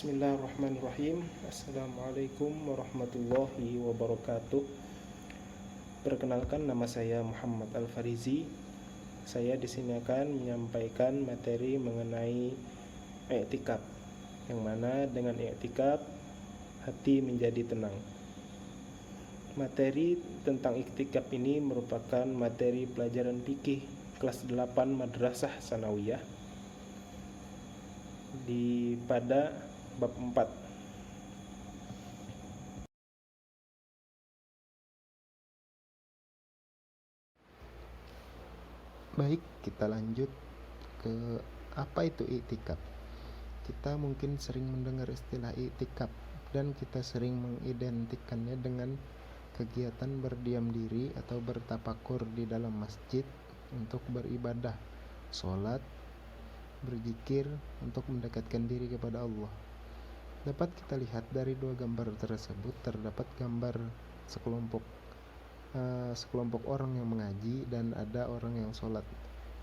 Bismillahirrahmanirrahim. Assalamualaikum warahmatullahi wabarakatuh. Perkenalkan, nama saya Muhammad Al-Farizi. Saya di sini akan menyampaikan materi mengenai i'tikaf, yang mana dengan i'tikaf hati menjadi tenang. Materi tentang i'tikaf ini merupakan materi pelajaran fikih kelas 8 Madrasah Sanawiyah pada bab 4. Baik, kita lanjut ke apa itu i'tikaf. Kita mungkin sering mendengar istilah i'tikaf dan kita sering mengidentikannya dengan kegiatan berdiam diri atau bertafakur di dalam masjid untuk beribadah, sholat, berzikir untuk mendekatkan diri kepada Allah. Dapat kita lihat dari dua gambar tersebut terdapat gambar sekelompok orang yang mengaji dan ada orang yang sholat.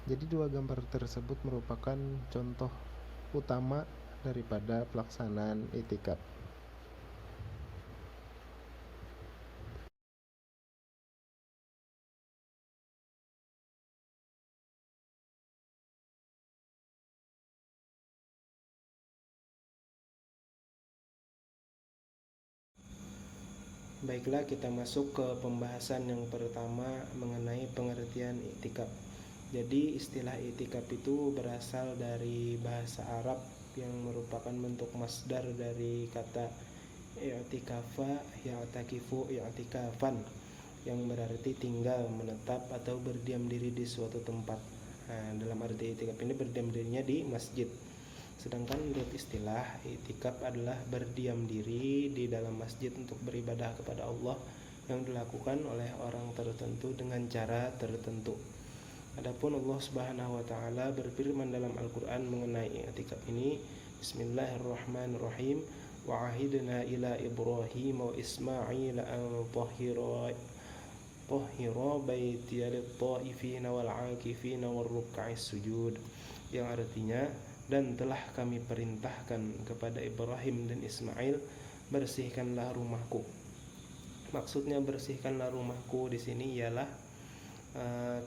Jadi dua gambar tersebut merupakan contoh utama daripada pelaksanaan i'tikaf. Baiklah, kita masuk ke pembahasan yang pertama mengenai pengertian i'tikaf. Jadi istilah i'tikaf itu berasal dari bahasa Arab yang merupakan bentuk masdar dari kata i'tikafa, ya'takifu, i'tikafan, yang berarti tinggal, menetap, atau berdiam diri di suatu tempat. Dalam arti i'tikaf ini berdiam dirinya di masjid. Sedangkan menurut istilah, i'tikaf adalah berdiam diri di dalam masjid untuk beribadah kepada Allah yang dilakukan oleh orang tertentu dengan cara tertentu. Adapun Allah Subhanahu wa taala berfirman dalam Al-Qur'an mengenai i'tikaf ini, Bismillahirrahmanirrahim. Wa ahidna ila Ibrahim wa Ismail an tahhira baitiya lit-ta'ifina wal-'akifina war-ruk'is sujud, yang artinya, dan telah kami perintahkan kepada Ibrahim dan Ismail, bersihkanlah rumahku. Maksudnya bersihkanlah rumahku di sini ialah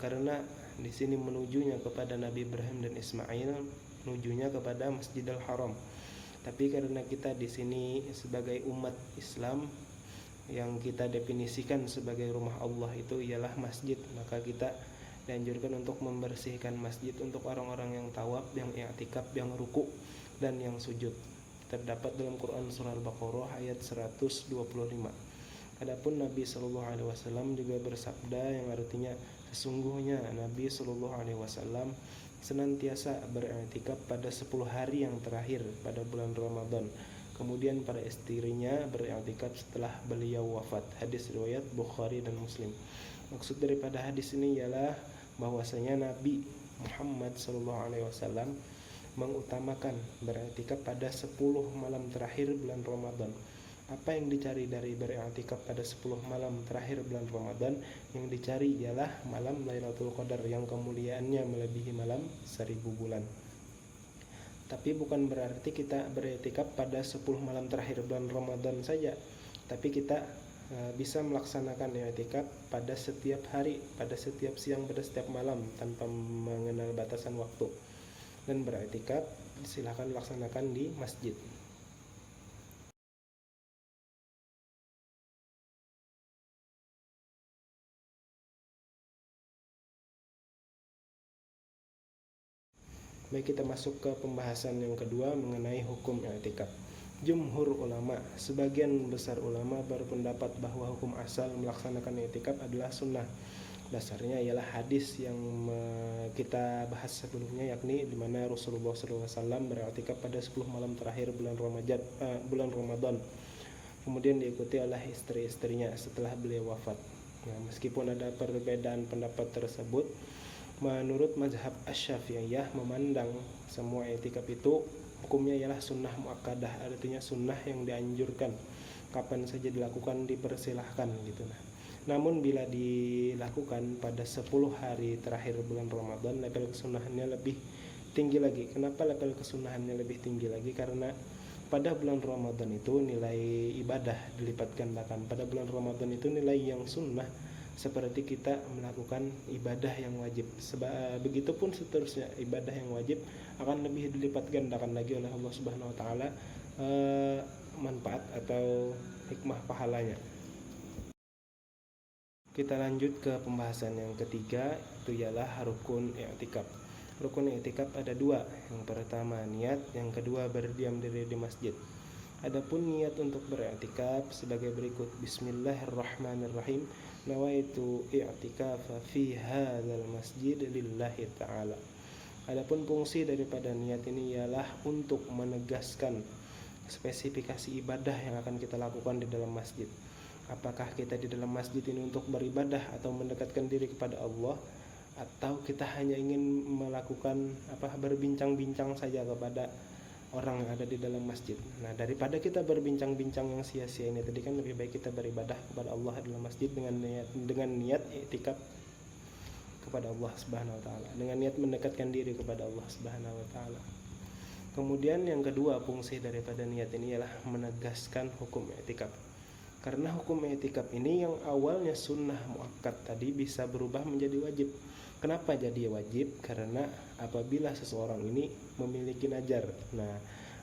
karena di sini menujunya kepada Nabi Ibrahim dan Ismail, menujunya kepada Masjidil Haram. Tapi karena kita di sini sebagai umat Islam yang kita definisikan sebagai rumah Allah itu ialah masjid, maka kita dianjurkan untuk membersihkan masjid untuk orang-orang yang tawaf, yang i'tikaf, yang ruku, dan yang sujud. Terdapat dalam Quran surah Al-Baqarah ayat 125. Adapun Nabi Shallallahu Alaihi Wasallam juga bersabda yang artinya, sesungguhnya Nabi Shallallahu Alaihi Wasallam senantiasa beriktikaf pada 10 hari yang terakhir pada bulan Ramadan. Kemudian para istrinya beriktikaf setelah beliau wafat. Hadis riwayat Bukhari dan Muslim. Maksud daripada hadis ini ialah bahwasanya Nabi Muhammad SAW mengutamakan beriktikaf pada 10 malam terakhir bulan Ramadan. Apa yang dicari dari beriktikaf pada 10 malam terakhir bulan Ramadan? Yang dicari ialah malam Lailatul Qadar yang kemuliaannya melebihi malam 1000 bulan. Tapi bukan berarti kita beriktikaf pada 10 malam terakhir bulan Ramadan saja, tapi kita bisa melaksanakan i'tikaf pada setiap hari, pada setiap siang, pada setiap malam tanpa mengenal batasan waktu. Dan beriktikaf silakan laksanakan di masjid. Baik, kita masuk ke pembahasan yang kedua mengenai hukum i'tikaf. Jumhur ulama, sebagian besar ulama berpendapat bahwa hukum asal melaksanakan i'tikaf adalah sunnah. Dasarnya ialah hadis yang kita bahas sebelumnya, yakni di mana Rasulullah SAW beriktikaf pada 10 malam terakhir bulan Ramadan. Kemudian diikuti oleh istri-istrinya setelah beliau wafat. Meskipun ada perbedaan pendapat tersebut, menurut mazhab Asy-Syafi'iyah memandang semua i'tikaf itu hukumnya ialah sunnah muakkadah, artinya sunnah yang dianjurkan, kapan saja dilakukan dipersilahkan gitu. Namun bila dilakukan pada 10 hari terakhir bulan Ramadan, level kesunahannya lebih tinggi lagi. Kenapa level kesunahannya lebih tinggi lagi? Karena pada bulan Ramadan itu nilai ibadah dilipat gandakan. Pada bulan Ramadan itu nilai yang sunnah seperti kita melakukan ibadah yang wajib. Begitupun seterusnya, ibadah yang wajib akan lebih dilipat gandakan lagi oleh Allah Subhanahu wa taala manfaat atau hikmah pahalanya. Kita lanjut ke pembahasan yang ketiga, itu ialah rukun i'tikaf. Rukun i'tikaf ada dua. Yang pertama niat, yang kedua berdiam diri di masjid. Adapun niat untuk beriktikaf sebagai berikut: Bismillahirrahmanirrahim. Nawaitu i'tikafa fi hadzal masjid lillahi ta'ala. Adapun fungsi daripada niat ini ialah untuk menegaskan spesifikasi ibadah yang akan kita lakukan di dalam masjid. Apakah kita di dalam masjid ini untuk beribadah atau mendekatkan diri kepada Allah, atau kita hanya ingin melakukan berbincang-bincang saja kepada orang yang ada di dalam masjid. Nah, daripada kita berbincang-bincang yang sia-sia ini tadi, kan lebih baik kita beribadah kepada Allah di dalam masjid dengan niat i'tikaf kepada Allah Subhanahu wa taala, dengan niat mendekatkan diri kepada Allah Subhanahu wa taala. Kemudian yang kedua, fungsi daripada niat ini ialah menegaskan hukum i'tikaf. Karena hukum i'tikaf ini yang awalnya sunnah muakkad tadi bisa berubah menjadi wajib. Kenapa jadi wajib? Karena apabila seseorang ini memiliki najar. Nah,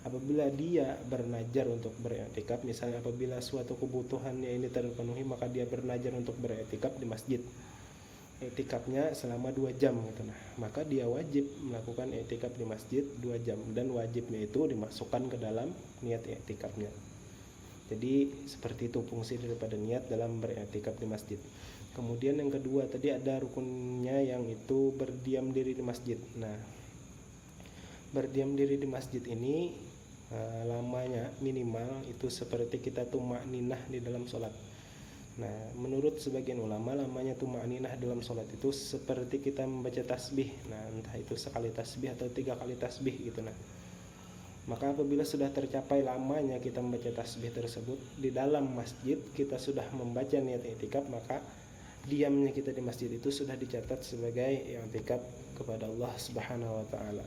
apabila dia bernajar untuk beriktikaf, misalnya apabila suatu kebutuhannya ini terpenuhi, maka dia bernajar untuk beriktikaf di masjid. Iktikafnya selama 2 jam gitu. Nah, maka dia wajib melakukan iktikaf di masjid 2 jam, dan wajibnya itu dimasukkan ke dalam niat iktikafnya. Jadi seperti itu fungsi daripada niat dalam beriktikaf di masjid. Kemudian yang kedua tadi ada rukunnya, yang itu berdiam diri di masjid. Nah, berdiam diri di masjid ini lamanya minimal itu seperti kita tumakninah di dalam sholat. Nah, menurut sebagian ulama, lamanya tumakninah dalam sholat itu seperti kita membaca tasbih. Nah, entah itu sekali tasbih atau 3 kali tasbih gitu. Nah, maka apabila sudah tercapai lamanya kita membaca tasbih tersebut di dalam masjid, kita sudah membaca niat i'tikaf, maka diamnya kita di masjid itu sudah dicatat sebagai i'tikaf kepada Allah Subhanahu wa taala.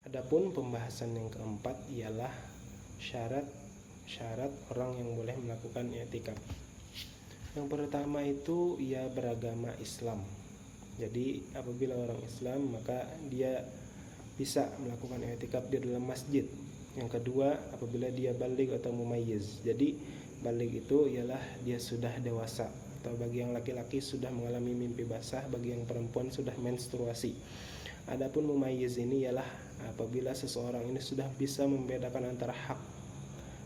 Adapun pembahasan yang keempat ialah syarat orang yang boleh melakukan i'tikaf. Yang pertama itu ia beragama Islam. Jadi apabila orang Islam, maka dia bisa melakukan i'tikaf di dalam masjid. Yang kedua, apabila dia baligh atau mumayyiz. Jadi baligh itu ialah dia sudah dewasa, atau bagi yang laki-laki sudah mengalami mimpi basah, bagi yang perempuan sudah menstruasi. Adapun mumayyiz ini ialah apabila seseorang ini sudah bisa membedakan antara hak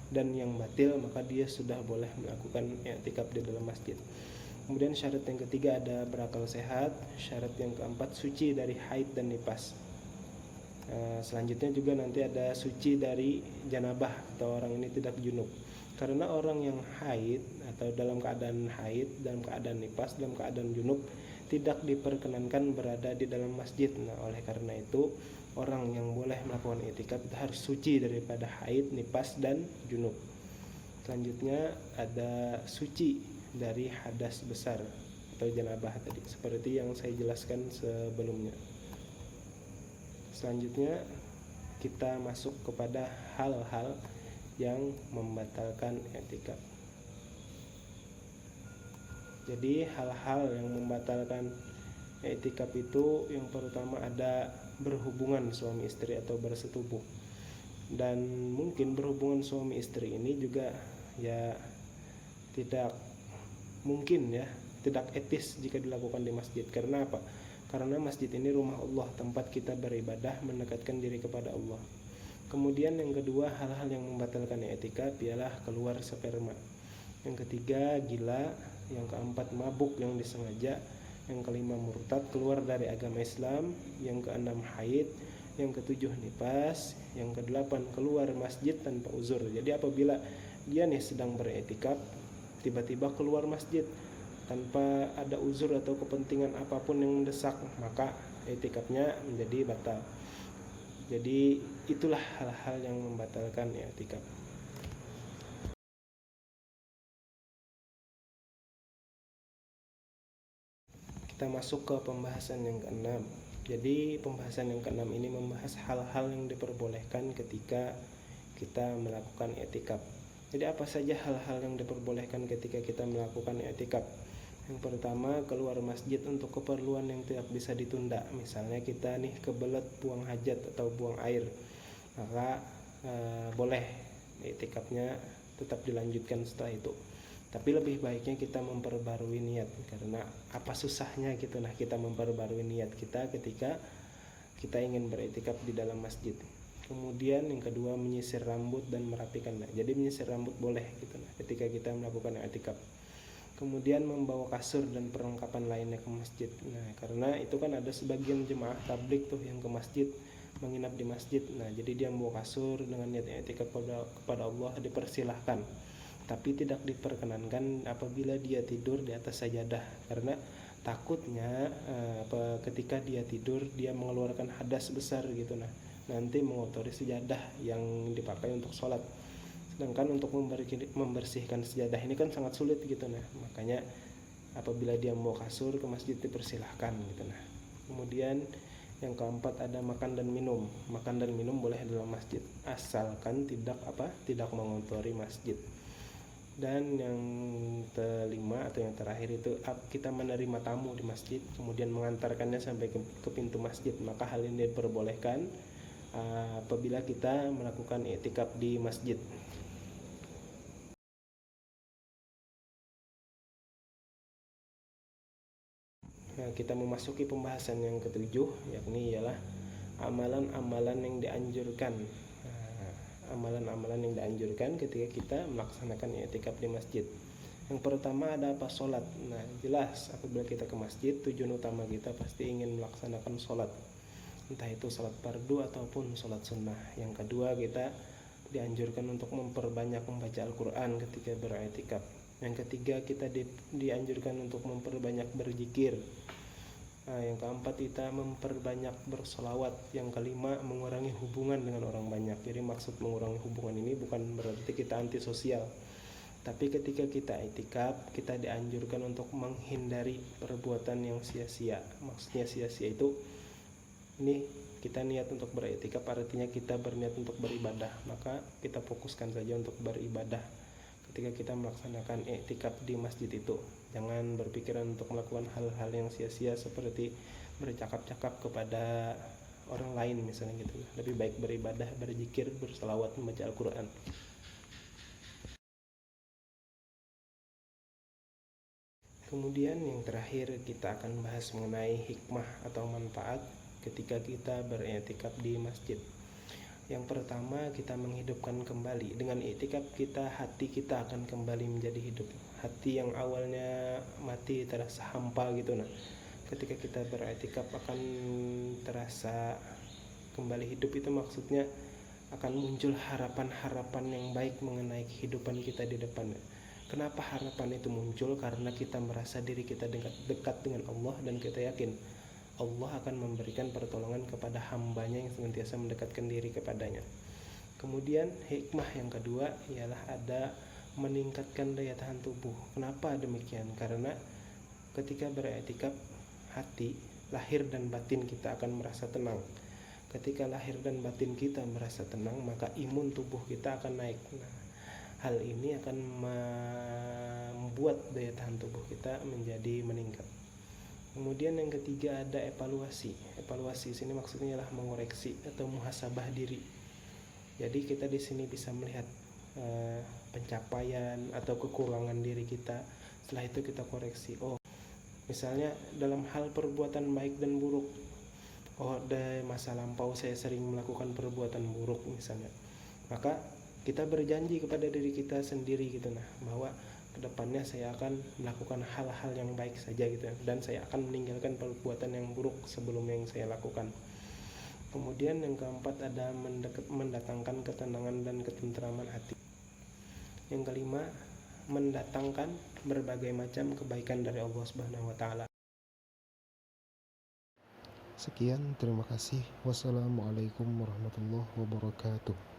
dan yang batil, maka dia sudah boleh melakukan i'tikaf di dalam masjid. Kemudian syarat yang ketiga ada berakal sehat. Syarat yang keempat suci dari haid dan nifas. Selanjutnya juga nanti ada suci dari janabah, atau orang ini tidak junub. Karena orang yang haid atau dalam keadaan haid, dalam keadaan nifas, dalam keadaan junub tidak diperkenankan berada di dalam masjid. Nah, oleh karena itu orang yang boleh melakukan i'tikaf itu harus suci daripada haid, nifas, dan junub. Selanjutnya ada suci dari hadas besar atau janabah tadi, seperti yang saya jelaskan sebelumnya. Selanjutnya kita masuk kepada hal-hal yang membatalkan i'tikaf. Jadi hal-hal yang membatalkan i'tikaf itu yang pertama ada berhubungan suami istri atau bersetubuh. Dan mungkin berhubungan suami istri ini juga ya tidak mungkin ya, tidak etis jika dilakukan di masjid. Karena apa? Karena masjid ini rumah Allah, tempat kita beribadah, mendekatkan diri kepada Allah. Kemudian yang kedua, hal-hal yang membatalkan i'tikaf ialah keluar sperma. Yang ketiga, gila. Yang keempat, mabuk yang disengaja. Yang kelima, murtad, keluar dari agama Islam. Yang keenam, haid. Yang ketujuh, nifas. Yang kedelapan, keluar masjid tanpa uzur. Jadi apabila dia sedang beriktikaf, tiba-tiba keluar masjid tanpa ada uzur atau kepentingan apapun yang mendesak, maka i'tikafnya menjadi batal. Jadi itulah hal-hal yang membatalkan i'tikaf. Kita masuk ke pembahasan yang keenam. Jadi pembahasan yang keenam ini membahas hal-hal yang diperbolehkan ketika kita melakukan i'tikaf. Jadi apa saja hal-hal yang diperbolehkan ketika kita melakukan i'tikaf? Yang pertama, keluar masjid untuk keperluan yang tidak bisa ditunda. Misalnya kita nih kebelet buang hajat atau buang air, maka boleh i'tikafnya tetap dilanjutkan setelah itu. Tapi lebih baiknya kita memperbarui niat, karena apa susahnya gitu nah kita memperbarui niat kita ketika kita ingin beriktikaf di dalam masjid. Kemudian yang kedua, menyisir rambut dan merapikan. Jadi menyisir rambut boleh gitu nah ketika kita melakukan iktikaf. Kemudian membawa kasur dan perlengkapan lainnya ke masjid. Nah, karena itu kan ada sebagian jemaah tabligh tuh yang ke masjid, menginap di masjid. Nah, jadi dia membawa kasur dengan niat iktikaf kepada Allah, dipersilahkan. Tapi tidak diperkenankan apabila dia tidur di atas sajadah, karena takutnya ketika dia tidur dia mengeluarkan hadas besar gitu, nah nanti mengotori sajadah yang dipakai untuk sholat. Sedangkan untuk membersihkan sajadah ini kan sangat sulit gitu, nah makanya apabila dia mau kasur ke masjid dipersilahkan gitu. Nah, kemudian yang keempat ada makan dan minum. Makan dan minum boleh dalam masjid asalkan tidak mengotori masjid. Dan yang kelima atau yang terakhir itu kita menerima tamu di masjid kemudian mengantarkannya sampai ke pintu masjid, maka hal ini diperbolehkan apabila kita melakukan i'tikaf di masjid. Nah, kita memasuki pembahasan yang ketujuh, yakni ialah amalan-amalan yang dianjurkan. Amalan-amalan yang dianjurkan ketika kita melaksanakan i'tikaf di masjid. Yang pertama ada apa? Sholat. Nah, jelas apabila kita ke masjid, tujuan utama kita pasti ingin melaksanakan sholat, entah itu sholat fardu ataupun sholat sunnah. Yang kedua, kita dianjurkan untuk memperbanyak membaca Al-Quran ketika beriktikaf. Yang ketiga, kita dianjurkan untuk memperbanyak berzikir. Nah, yang keempat, kita memperbanyak bersolawat. Yang kelima, mengurangi hubungan dengan orang banyak. Jadi maksud mengurangi hubungan ini bukan berarti kita antisosial, tapi ketika kita i'tikaf, kita dianjurkan untuk menghindari perbuatan yang sia-sia. Maksudnya sia-sia itu, ini kita niat untuk beriktikaf artinya kita berniat untuk beribadah, maka kita fokuskan saja untuk beribadah ketika kita melaksanakan i'tikaf di masjid itu. Jangan berpikiran untuk melakukan hal-hal yang sia-sia seperti bercakap-cakap kepada orang lain misalnya gitu. Lebih baik beribadah, berzikir, berselawat, membaca Al-Quran. Kemudian yang terakhir, kita akan bahas mengenai hikmah atau manfaat ketika kita beriktikaf di masjid. Yang pertama, kita menghidupkan kembali. Dengan i'tikaf hati kita akan kembali menjadi hidup. Hati yang awalnya mati terasa hampa gitu. Nah, ketika kita beriktikaf akan terasa kembali hidup. Itu maksudnya akan muncul harapan-harapan yang baik mengenai kehidupan kita di depan. Kenapa harapan itu muncul? Karena kita merasa diri kita dekat dengan Allah dan kita yakin Allah akan memberikan pertolongan kepada hambanya yang senantiasa mendekatkan diri kepadanya. Kemudian hikmah yang kedua ialah ada meningkatkan daya tahan tubuh. Kenapa demikian? Karena ketika beriktikaf, hati, lahir dan batin kita akan merasa tenang. Ketika lahir dan batin kita merasa tenang, maka imun tubuh kita akan naik. Nah, hal ini akan membuat daya tahan tubuh kita menjadi meningkat. Kemudian yang ketiga ada evaluasi. Evaluasi sini maksudnya adalah mengoreksi atau muhasabah diri. Jadi kita di sini bisa melihat pencapaian atau kekurangan diri kita. Setelah itu kita koreksi. Oh, misalnya dalam hal perbuatan baik dan buruk. Oh, dari masa lampau saya sering melakukan perbuatan buruk misalnya. Maka kita berjanji kepada diri kita sendiri gitu nah, bahwa kedepannya saya akan melakukan hal-hal yang baik saja gitu, dan saya akan meninggalkan perbuatan yang buruk sebelum yang saya lakukan. Kemudian yang keempat ada mendatangkan ketenangan dan ketentraman hati. Yang kelima, mendatangkan berbagai macam kebaikan dari Allah Subhanahu wa taala. Sekian, terima kasih. Wassalamualaikum warahmatullahi wabarakatuh.